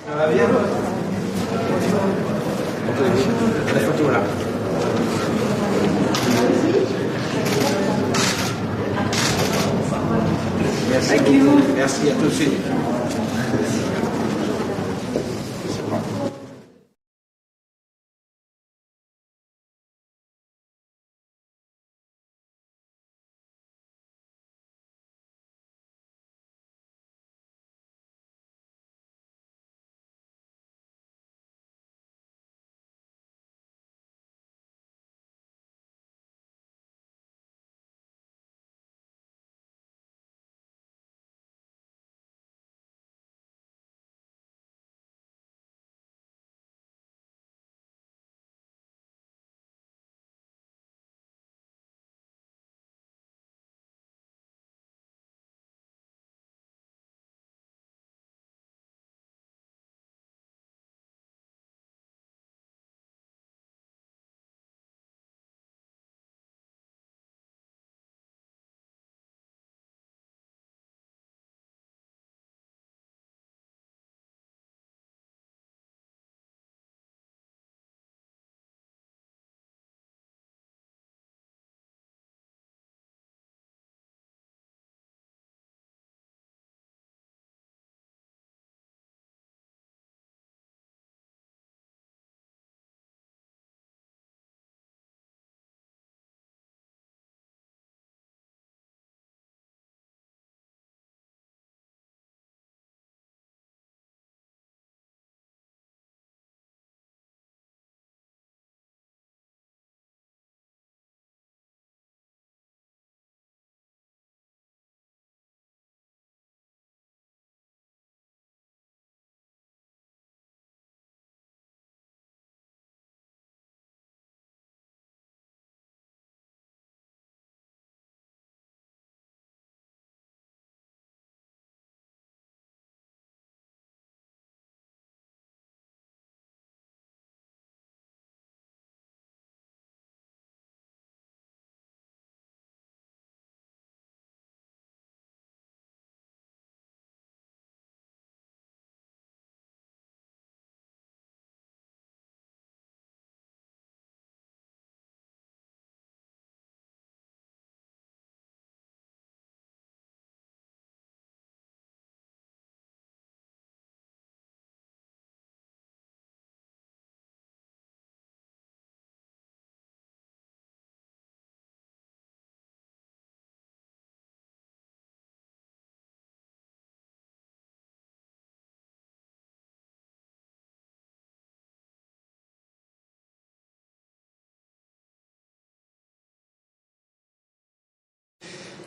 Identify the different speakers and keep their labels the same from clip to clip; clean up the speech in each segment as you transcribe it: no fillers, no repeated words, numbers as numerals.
Speaker 1: Ça va bien? La photo là. Merci beaucoup. Merci, à tout de suite.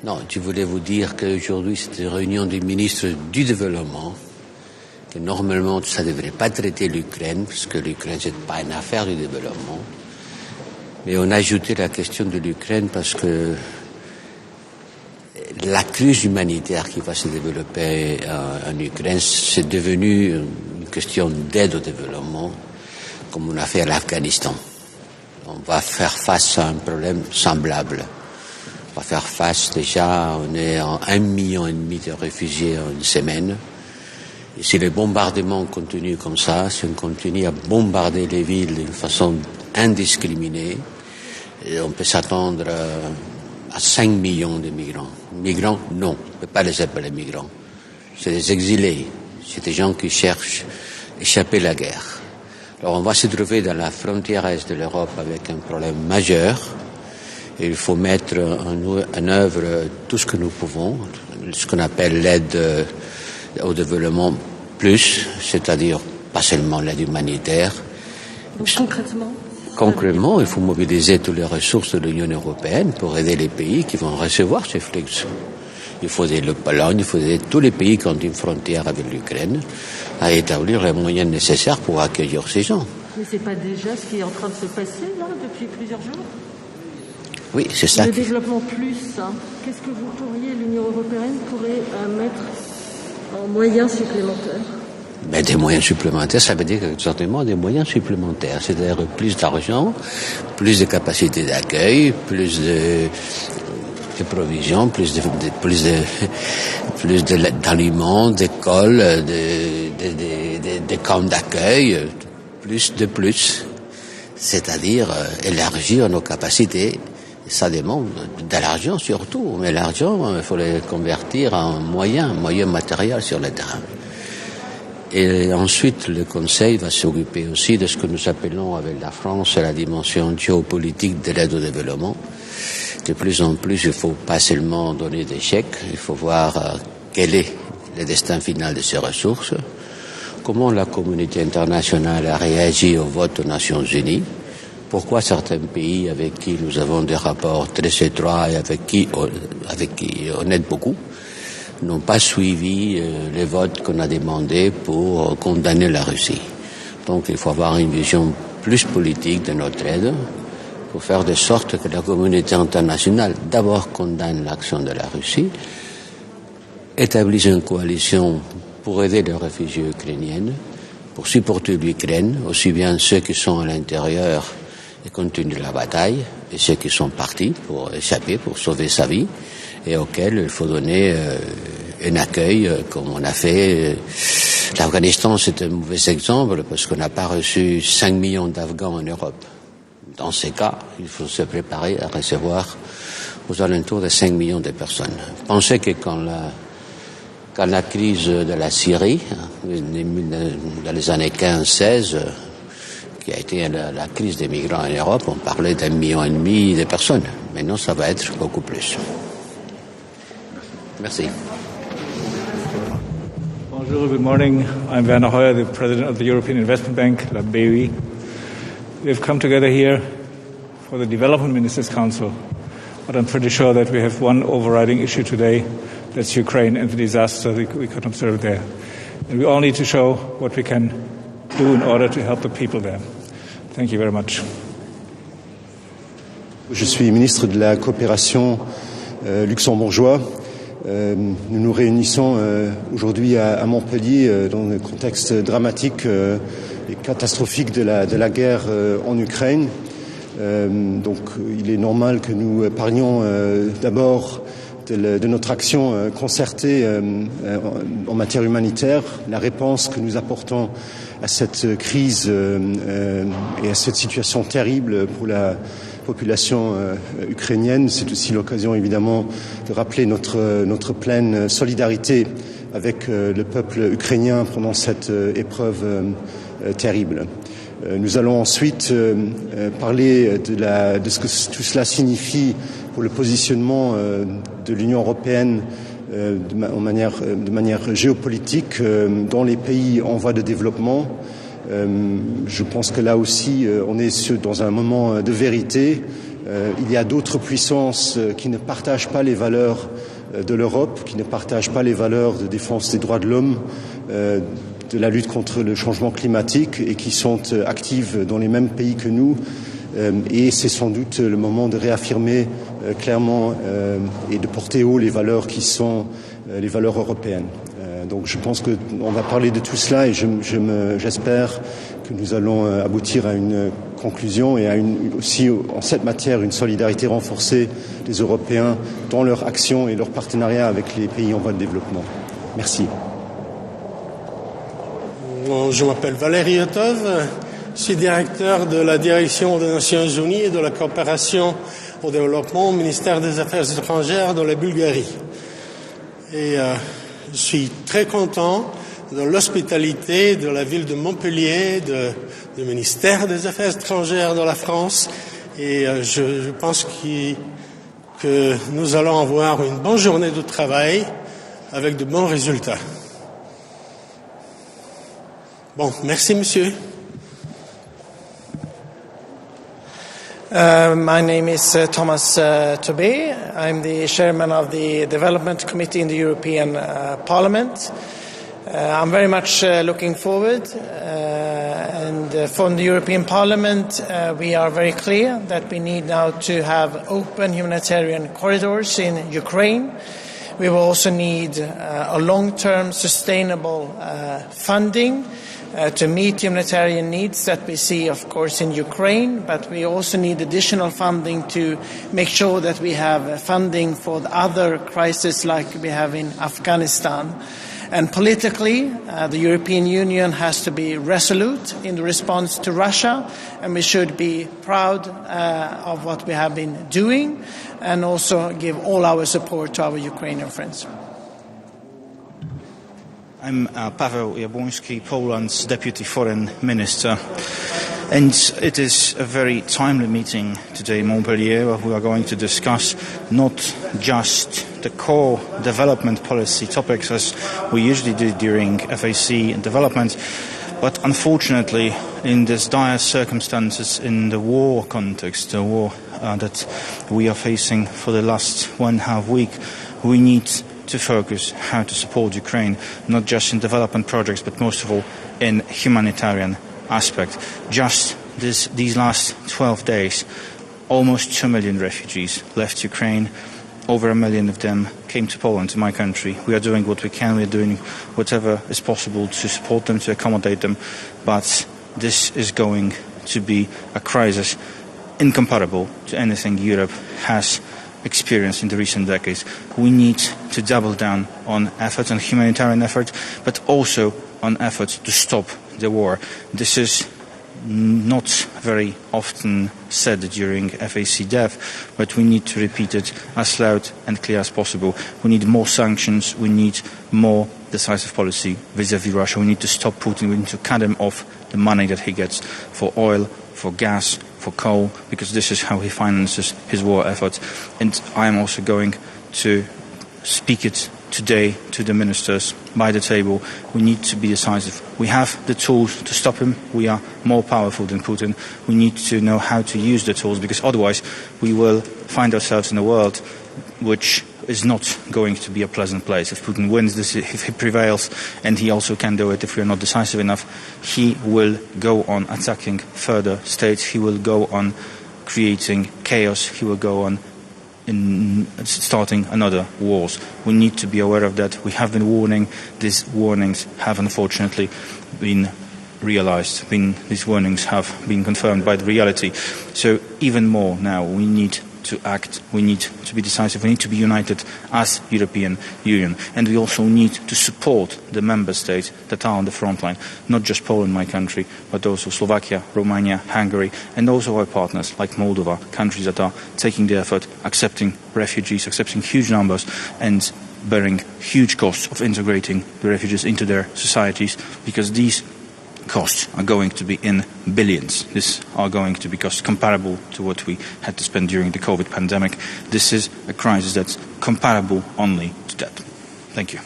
Speaker 2: Non, je voulais vous dire qu'aujourd'hui, c'est une réunion des ministres du développement, que normalement, ça ne devrait pas traiter l'Ukraine, parce que l'Ukraine, c'est pas une affaire du développement. Mais on a ajouté la question de l'Ukraine parce que la crise humanitaire qui va se développer en Ukraine, c'est devenu une question d'aide au développement, comme on a fait à l'Afghanistan. On va faire face à un problème semblable. On va faire face déjà, on est en 1,5 million de réfugiés en une semaine. Et si les bombardements continuent comme ça, si on continue à bombarder les villes d'une façon indiscriminée, on peut s'attendre à 5 millions de migrants. Migrants, non, on ne peut pas les appeler migrants. C'est des exilés, c'est des gens qui cherchent à échapper à la guerre. Alors on va se trouver dans la frontière est de l'Europe avec un problème majeur. Et il faut mettre en œuvre tout ce que nous pouvons, ce qu'on appelle l'aide au développement plus, c'est-à-dire pas seulement l'aide humanitaire.
Speaker 3: Donc, concrètement?
Speaker 2: Concrètement, il faut mobiliser toutes les ressources de l'Union européenne pour aider les pays qui vont recevoir ces flux. Il faut aider la Pologne, il faut aider tous les pays qui ont une frontière avec l'Ukraine à établir les moyens nécessaires pour accueillir ces gens.
Speaker 3: Mais c'est pas déjà ce qui est en train de se passer là depuis plusieurs jours?
Speaker 2: Oui, c'est ça.
Speaker 3: Le développement plus, hein. Qu'est-ce que vous pourriez, l'Union européenne pourrait mettre en moyens supplémentaires?
Speaker 2: Ben, des moyens supplémentaires, ça veut dire exactement des moyens supplémentaires, c'est-à-dire plus d'argent, plus de capacités d'accueil, plus de provisions, plus d'aliments, d'écoles, des camps d'accueil, plus, c'est-à-dire élargir nos capacités. Et ça demande de l'argent surtout, mais l'argent, il faut le convertir en moyen matériel sur le terrain. Et ensuite, le Conseil va s'occuper aussi de ce que nous appelons avec la France la dimension géopolitique de l'aide au développement. De plus en plus, il ne faut pas seulement donner des chèques, il faut voir quel est le destin final de ces ressources, comment la communauté internationale a réagi au vote aux Nations Unies, pourquoi certains pays avec qui nous avons des rapports très étroits et avec qui on aide beaucoup, n'ont pas suivi les votes qu'on a demandés pour condamner la Russie. Donc il faut avoir une vision plus politique de notre aide pour faire de sorte que la communauté internationale d'abord condamne l'action de la Russie, établisse une coalition pour aider les réfugiés ukrainiens, pour supporter l'Ukraine, aussi bien ceux qui sont à l'intérieur et continuent la bataille, et ceux qui sont partis pour échapper, pour sauver sa vie, et auxquels il faut donner un accueil comme on a fait. L'Afghanistan, c'est un mauvais exemple parce qu'on n'a pas reçu 5 millions d'Afghans en Europe. Dans ces cas, il faut se préparer à recevoir aux alentours de 5 millions de personnes. Pensez que quand la crise de la Syrie, dans les années 15-16, qui a été la crise des migrants en Europe, on parlait d'1,5 million de personnes. Maintenant, ça va être beaucoup plus. Merci.
Speaker 4: Bonjour, good morning. I'm Werner Hoyer, the President of the European Investment Bank, la BEI. We've come together here for the Development Ministers' Council, but I'm pretty sure that we have one overriding issue today, that's Ukraine and the disaster that we could observe there. And we all need to show what we can do in order to help the people there. Thank you very much.
Speaker 5: Je suis ministre de la coopération luxembourgeois. Nous nous réunissons aujourd'hui à Montpellier dans le contexte dramatique et catastrophique de la guerre en Ukraine. Donc il est normal que nous parlions d'abord de notre action concertée en matière humanitaire, la réponse que nous apportons à cette crise et à cette situation terrible pour la population ukrainienne. C'est aussi l'occasion évidemment de rappeler notre pleine solidarité avec le peuple ukrainien pendant cette épreuve terrible. Nous allons ensuite parler de ce que tout cela signifie pour le positionnement de l'Union européenne de manière géopolitique dans les pays en voie de développement. Je pense que là aussi, on est dans un moment de vérité. Il y a d'autres puissances qui ne partagent pas les valeurs de l'Europe, qui ne partagent pas les valeurs de défense des droits de l'homme, de la lutte contre le changement climatique et qui sont actives dans les mêmes pays que nous. Et c'est sans doute le moment de réaffirmer clairement et de porter haut les valeurs qui sont les valeurs européennes. Donc je pense qu'on va parler de tout cela et j'espère que nous allons aboutir à une conclusion et à aussi en cette matière une solidarité renforcée des Européens dans leur action et leur partenariat avec les pays en voie de développement. Merci.
Speaker 6: Je m'appelle Valérie Otov, je suis directeur de la direction des Nations Unies et de la coopération au développement au ministère des Affaires étrangères de la Bulgarie. Et je suis très content de l'hospitalité de la ville de Montpellier, du ministère des Affaires étrangères de la France. Et je pense que nous allons avoir une bonne journée de travail avec de bons résultats. Bon, merci monsieur.
Speaker 7: My name is Thomas Tobé. I'm the chairman of the Development Committee in the European Parliament. I'm very much looking forward and from the European Parliament we are very clear that we need now to have open humanitarian corridors in Ukraine. We will also need a long-term sustainable funding to meet humanitarian needs that we see, of course, in Ukraine, but we also need additional funding to make sure that we have funding for the other crises like we have in Afghanistan. And politically, the European Union has to be resolute in the response to Russia, and we should be proud of what we have been doing and also give all our support to our Ukrainian friends.
Speaker 8: I'm Paweł Jabłoński, Poland's Deputy Foreign Minister. And it is a very timely meeting today in Montpellier, where we are going to discuss not just the core development policy topics as we usually do during FAC and development, but unfortunately in these dire circumstances in the war context, the war that we are facing for the last 1.5 week, we need to focus how to support Ukraine, not just in development projects, but most of all in humanitarian aspect. Just these last 12 days, almost 2 million refugees left Ukraine. Over 1 million of them came to Poland, to my country. We are doing what we can. We are doing whatever is possible to support them, to accommodate them. But this is going to be a crisis incomparable to anything Europe has experienced in the recent decades. We need to double down on efforts, on humanitarian efforts, but also on efforts to stop the war. This is not very often said during FAC DEF, but we need to repeat it as loud and clear as possible. We need more sanctions, we need more decisive policy vis-à-vis Russia. We need to stop Putin, we need to cut him off the money that he gets for oil, for gas, for coal, because this is how he finances his war efforts. And I am also going to speak it today to the ministers by the table. We need to be decisive. We have the tools to stop him. We are more powerful than Putin. We need to know how to use the tools, because otherwise we will find ourselves in a world which is not going to be a pleasant place. If Putin wins this, if he prevails, and he also can do it if we are not decisive enough, he will go on attacking further states. He will go on creating chaos. He will go on in starting another wars. We need to be aware of that. We have been warning. These warnings have unfortunately been realized. These warnings have been confirmed by the reality. So even more now, we need to act. We need to be decisive. We need to be united as European Union. And we also need to support the member states that are on the front line, not just Poland, my country, but also Slovakia, Romania, Hungary, and also our partners like Moldova, countries that are taking the effort, accepting refugees, accepting huge numbers, and bearing huge costs of integrating the refugees into their societies, because these costs are going to be in billions. These are going to be costs comparable to what we had to spend during the COVID pandemic. This is a crisis that's comparable only to that. Thank you.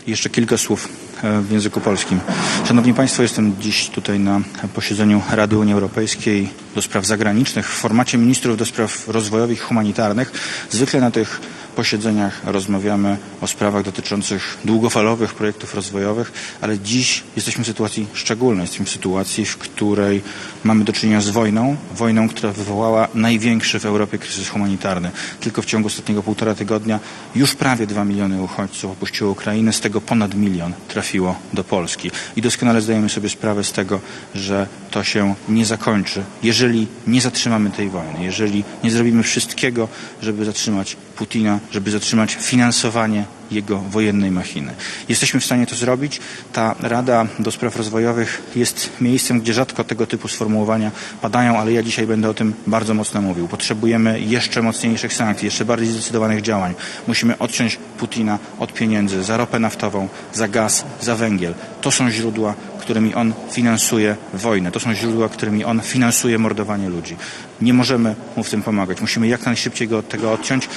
Speaker 8: Jeszcze kilka słów w języku polskim. Szanowni Państwo, jestem dziś tutaj na posiedzeniu Rady Unii Europejskiej do spraw zagranicznych w formacie ministrów do spraw rozwojowych i humanitarnych. Zwykle na tych posiedzeniach rozmawiamy o sprawach dotyczących długofalowych projektów rozwojowych, ale dziś jesteśmy w sytuacji szczególnej. Jesteśmy w sytuacji, w której mamy do czynienia z wojną, która wywołała największy w Europie kryzys humanitarny. Tylko w ciągu ostatniego 1,5 tygodnia już prawie 2 miliony uchodźców opuściło Ukrainę, z tego ponad 1 milion trafiło do Polski. I doskonale zdajemy sobie sprawę z tego, że to się nie zakończy, jeżeli nie zatrzymamy tej wojny, jeżeli nie zrobimy wszystkiego, żeby zatrzymać Putina, żeby zatrzymać finansowanie jego wojennej machiny. Jesteśmy w stanie to zrobić. Ta Rada do Spraw Rozwojowych jest miejscem, gdzie rzadko tego typu sformułowania padają, ale ja dzisiaj będę o tym bardzo mocno mówił. Potrzebujemy jeszcze mocniejszych sankcji, jeszcze bardziej zdecydowanych działań. Musimy odciąć Putina od pieniędzy za ropę naftową, za gaz, za węgiel. To są źródła, którymi on finansuje wojnę. To są źródła, którymi on finansuje mordowanie ludzi. Nie możemy mu w tym pomagać. Musimy jak najszybciej go od tego odciąć.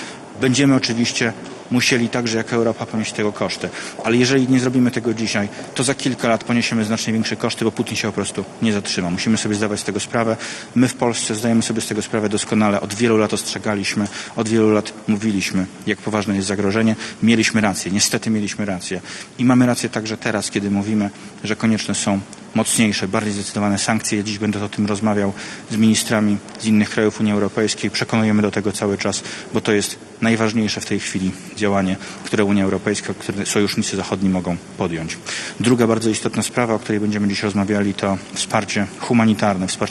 Speaker 8: Będziemy oczywiście musieli także jako Europa ponieść tego koszty. Ale jeżeli nie zrobimy tego dzisiaj, to za kilka lat poniesiemy znacznie większe koszty, bo Putin się po prostu nie zatrzyma. Musimy sobie zdawać z tego sprawę. My w Polsce zdajemy sobie z tego sprawę doskonale. Od wielu lat ostrzegaliśmy, od wielu lat mówiliśmy, jak poważne jest zagrożenie. Mieliśmy rację, niestety mieliśmy rację. I mamy rację także teraz, kiedy mówimy, że konieczne są mocniejsze, bardziej zdecydowane sankcje. Ja dziś będę o tym rozmawiał z ministrami z innych krajów Unii Europejskiej. Przekonujemy do tego cały czas, bo to jest najważniejsze w tej chwili działanie, które Unia Europejska, które sojusznicy zachodni mogą podjąć. Druga bardzo istotna sprawa, o której będziemy dziś rozmawiali, to wsparcie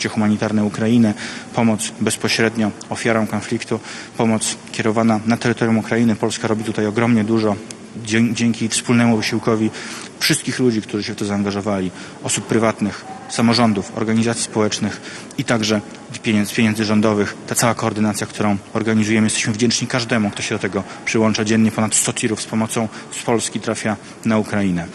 Speaker 8: humanitarne Ukrainy, pomoc bezpośrednio ofiarom konfliktu, pomoc kierowana na terytorium Ukrainy. Polska robi tutaj ogromnie dużo. dzięki wspólnemu wysiłkowi wszystkich ludzi, którzy się w to zaangażowali, osób prywatnych, samorządów, organizacji społecznych i także pieniędzy rządowych, ta cała koordynacja, którą organizujemy, jesteśmy wdzięczni każdemu, kto się do tego przyłącza. Dziennie ponad 100 tirów z pomocą z Polski trafia na Ukrainę.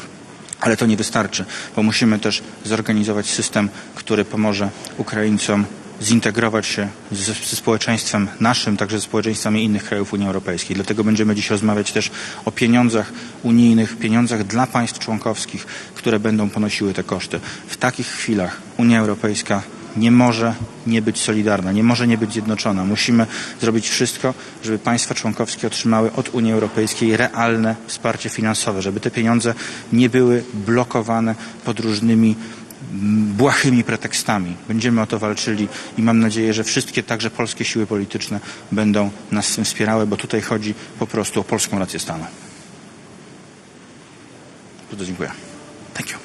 Speaker 8: Ale to nie wystarczy, bo musimy też zorganizować system, który pomoże Ukraińcom zintegrować się ze społeczeństwem naszym, także ze społeczeństwami innych krajów Unii Europejskiej. Dlatego będziemy dziś rozmawiać też o pieniądzach unijnych, pieniądzach dla państw członkowskich, które będą ponosiły te koszty. W takich chwilach Unia Europejska nie może nie być solidarna, nie może nie być zjednoczona. Musimy zrobić wszystko, żeby państwa członkowskie otrzymały od Unii Europejskiej realne wsparcie finansowe, żeby te pieniądze nie były blokowane pod różnymi błahymi pretekstami. Będziemy o to walczyli i mam nadzieję, że wszystkie, także polskie siły polityczne będą nas w tym wspierały, bo tutaj chodzi po prostu o polską rację stanu. Bardzo dziękuję. Thank you.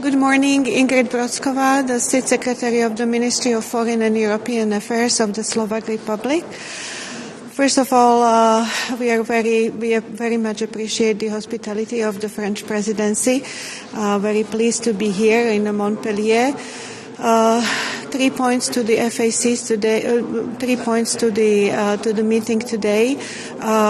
Speaker 9: Good morning, Ingrid Brodskova, the State Secretary of the Ministry of Foreign and European Affairs of the Slovak Republic. First of all, we very much appreciate the hospitality of the French presidency. Very pleased to be here in Montpellier. 3 points to the FACs today. 3 points to the meeting today.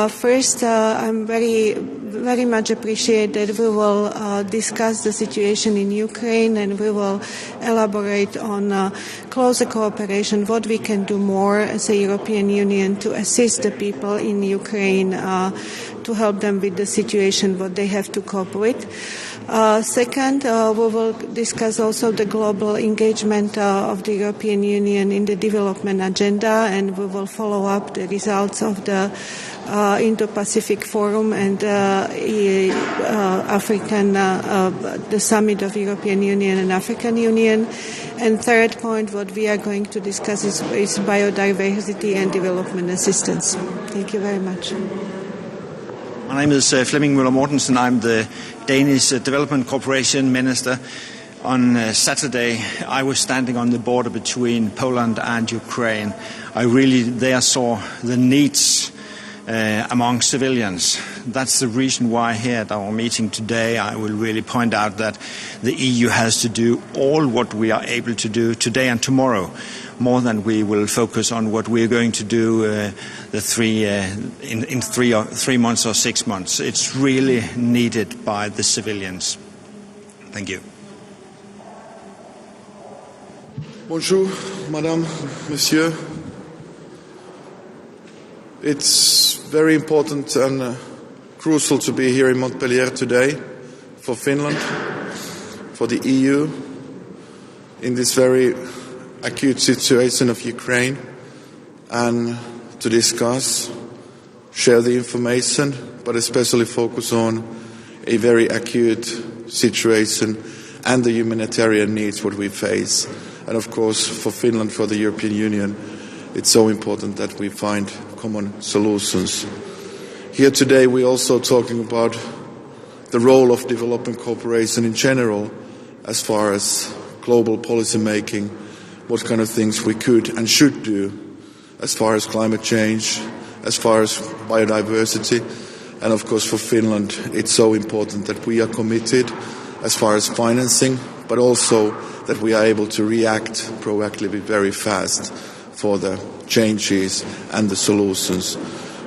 Speaker 9: First, I'm very much appreciate that we will discuss the situation in Ukraine and we will elaborate on closer cooperation, what we can do more as a European Union to assist the people in Ukraine, to help them with the situation, what they have to cope with. Second, we will discuss also the global engagement of the European Union in the development agenda, and we will follow up the results of the Indo-Pacific Forum and the Summit of European Union and African Union. And third point, what we are going to discuss is biodiversity and development assistance. Thank you very much.
Speaker 10: My name is Flemming Møller Mortensen. I'm the Danish Development Corporation Minister. On Saturday, I was standing on the border between Poland and Ukraine. I really there saw the needs among civilians. That's the reason why here at our meeting today I will really point out that the EU has to do all what we are able to do today and tomorrow, more than we will focus on what we're going to do in 3 months or 6 months. It's really needed by the civilians. Thank you.
Speaker 11: Bonjour, Madame, Monsieur. It's very important and crucial to be here in Montpellier today for Finland, for the EU, in this very acute situation of Ukraine, and to discuss, share the information, but especially focus on a very acute situation and the humanitarian needs what we face. And of course, for Finland, for the European Union, it's so important that we find common solutions. Here today we're also talking about the role of development cooperation in general as far as global policy making, what kind of things we could and should do as far as climate change, as far as biodiversity, and of course for Finland it's so important that we are committed as far as financing, but also that we are able to react proactively very fast for the changes and the solutions.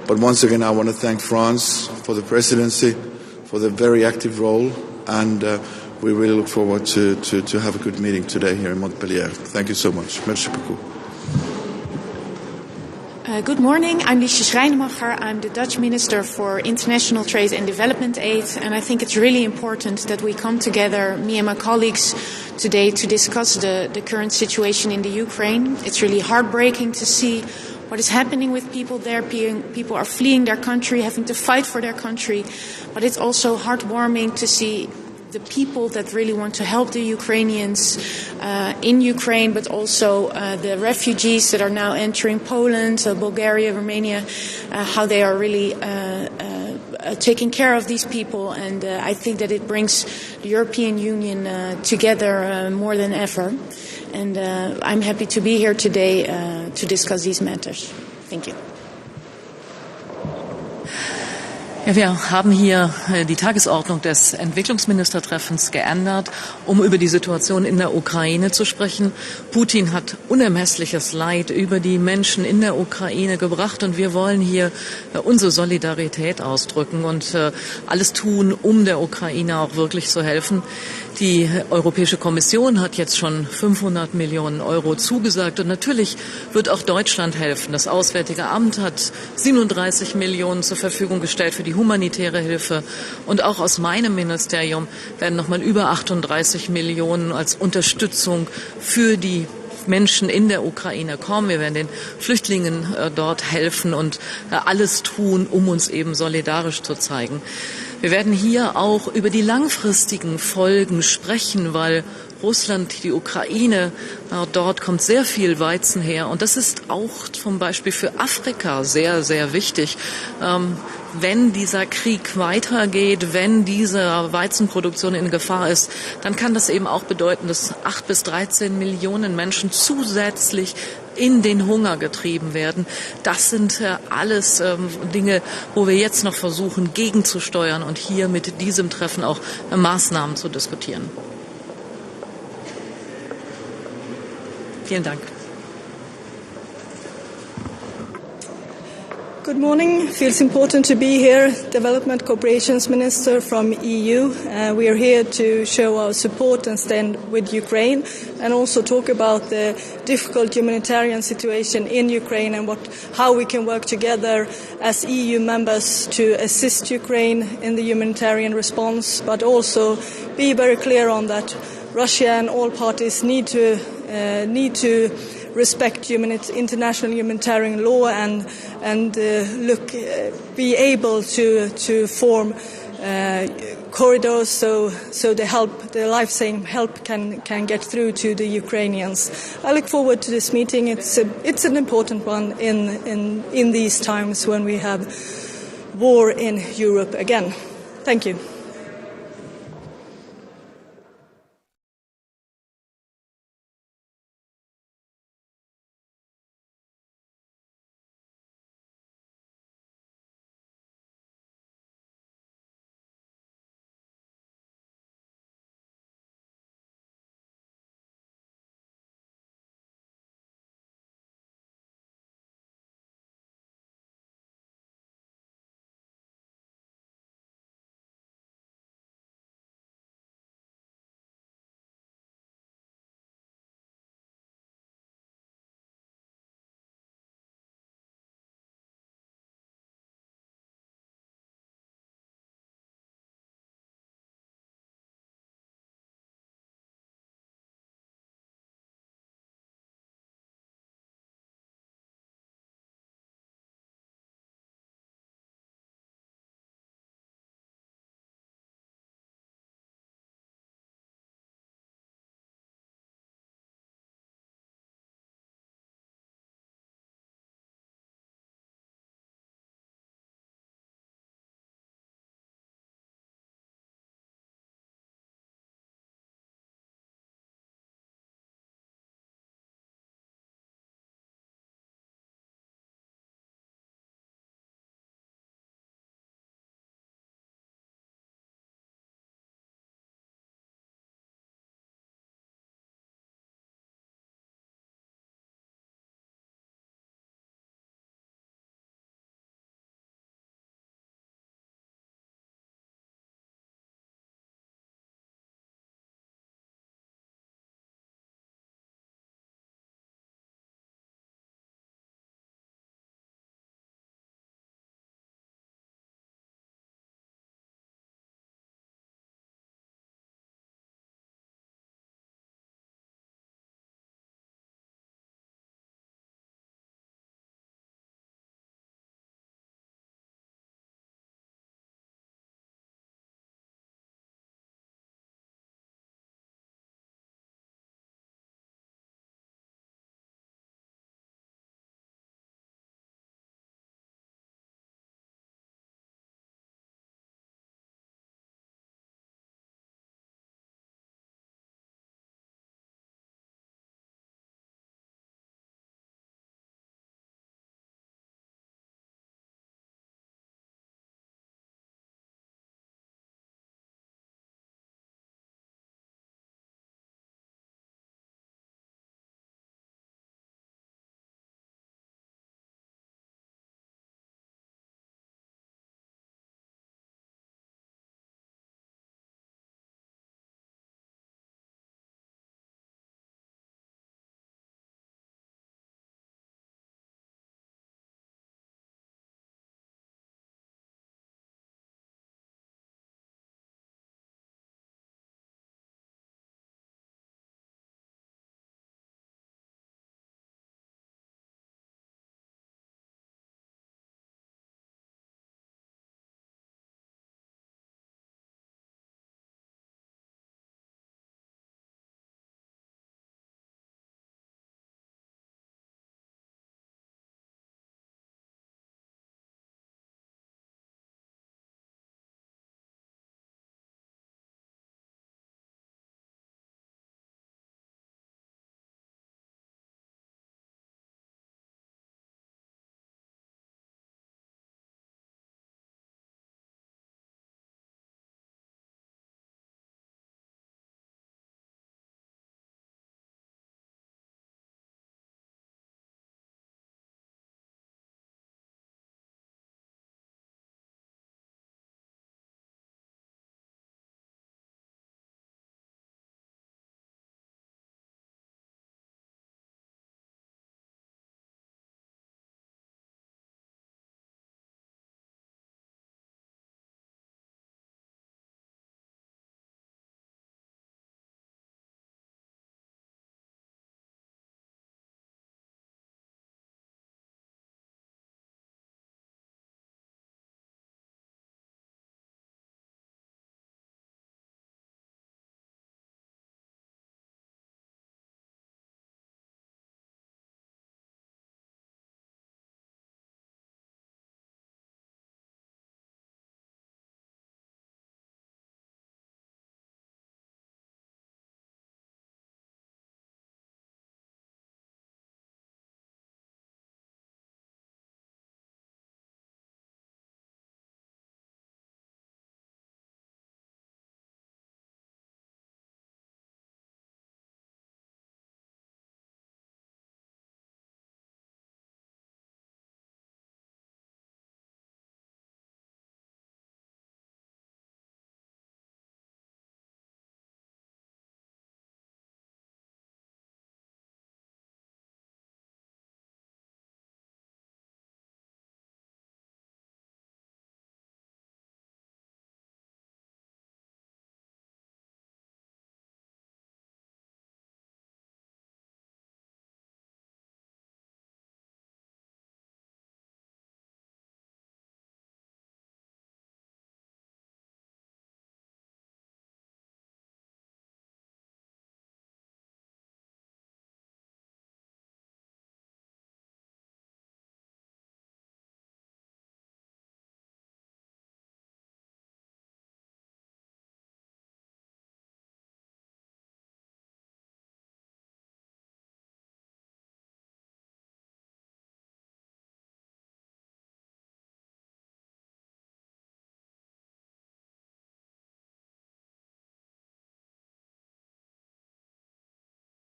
Speaker 11: But once again I want to thank France for the presidency, for the very active role, and we really look forward to have a good meeting today here in Montpellier. Thank you so much. Merci beaucoup.
Speaker 12: Good morning, I'm Liesje Schrijnemacher. I'm the Dutch Minister for International Trade and Development Aid, and I think it's really important that we come together, me and my colleagues, today to discuss the current situation in the Ukraine. It's really heartbreaking to see what is happening with people there. People are fleeing their country, having to fight for their country, but it's also heartwarming to see the people that really want to help the Ukrainians in Ukraine, but also the refugees that are now entering Poland, Bulgaria, Romania, how they are really taking care of these people. And I think that it brings the European Union together more than ever. And I'm happy to be here today to discuss these matters. Thank you.
Speaker 13: Ja, wir haben hier die Tagesordnung des Entwicklungsministertreffens geändert, um über die Situation in der Ukraine zu sprechen. Putin hat unermessliches Leid über die Menschen in der Ukraine gebracht und wir wollen hier unsere Solidarität ausdrücken und alles tun, um der Ukraine auch wirklich zu helfen. Die Europäische Kommission hat jetzt schon 500 Millionen Euro zugesagt und natürlich wird auch Deutschland helfen. Das Auswärtige Amt hat 37 Millionen zur Verfügung gestellt für die humanitäre Hilfe und auch aus meinem Ministerium werden nochmal über 38 Millionen als Unterstützung für die Menschen in der Ukraine kommen. Wir werden den Flüchtlingen dort helfen und alles tun, um uns eben solidarisch zu zeigen. Wir werden hier auch über die langfristigen Folgen sprechen, weil Russland, die Ukraine, dort kommt sehr viel Weizen her. Und das ist auch zum Beispiel für Afrika sehr, sehr wichtig. Wenn dieser Krieg weitergeht, wenn diese Weizenproduktion in Gefahr ist, dann kann das eben auch bedeuten, dass 8 bis 13 Millionen Menschen zusätzlich in den Hunger getrieben werden. Das sind alles Dinge, wo wir jetzt noch versuchen, gegenzusteuern und hier mit diesem Treffen auch Maßnahmen zu diskutieren. Vielen Dank.
Speaker 14: Good morning. Feels important to be here. Development Cooperations Minister from EU. We are here to show our support and stand with Ukraine and also talk about the difficult humanitarian situation in Ukraine and how we can work together as EU members to assist Ukraine in the humanitarian response, but also be very clear on that Russia and all parties need to respect international humanitarian law and be able to form corridors so the life-saving help can get through to the Ukrainians. I look forward to this meeting. It's an important one in these times when we have war in Europe again. Thank you.